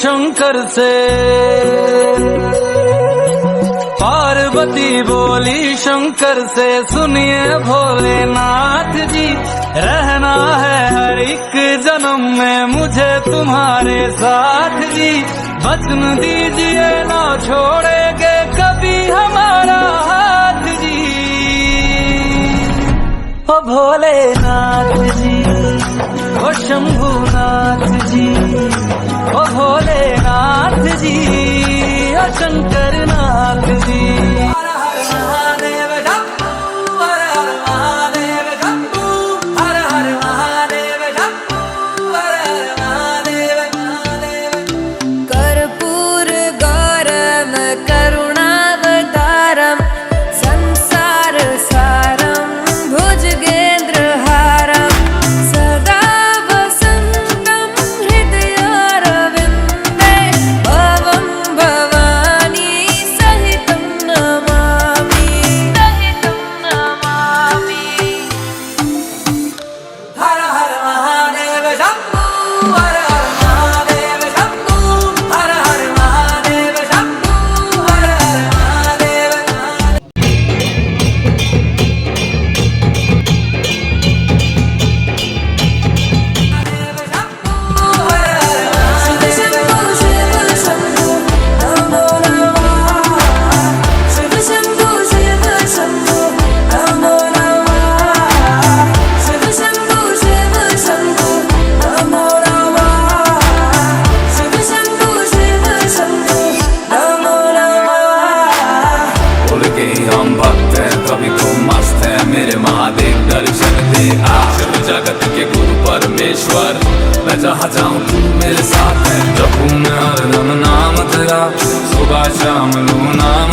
शंकर से, पार्वती बोली शंकर से, सुनिए भोलेनाथ जी, रहना है हर एक जन्म में मुझे तुम्हारे साथ जी। वचन दीजिए ना छोड़ेंगे कभी हमारा हाथ जी। ओ भोलेनाथ जी, ओ शंभुनाथ जी, ओ भोलेनाथ जी, ओ शंकरनाथ जी। हर हर महादेव शंभू, हर हर महादेव शंभू, हर हर महादेव शंभू, हर हर महादेव महादेव। कर्पूर गौरम करुणावतारम, संसार सारम भुजगेन्द्रहारम, सदा वसन्तं हृदयारविन्दे, भवं भवानी सहितं नमामि, सहितं नमामि। हर हर महादेव शंभू, हर हर महादेव शंभू, हर हर महादेव शंभू, हर हर महादेव शिव शंभो शिव शंभो नमो नमः, शिव शंभो नमो नमः, शिव शंभो नमो नमः, शिव शंभो नमो नमः। बोल के हम भक्त हैं कभी को मस्त है, मेरे महादेव दर्शन दे आ। शिव जगत के गुरु परमेश्वर, मैं जहाँ जाऊँ तू मेरे साथ है। जपूं मैं हरदम नाम तेरा, सुबह शाम लूं नाम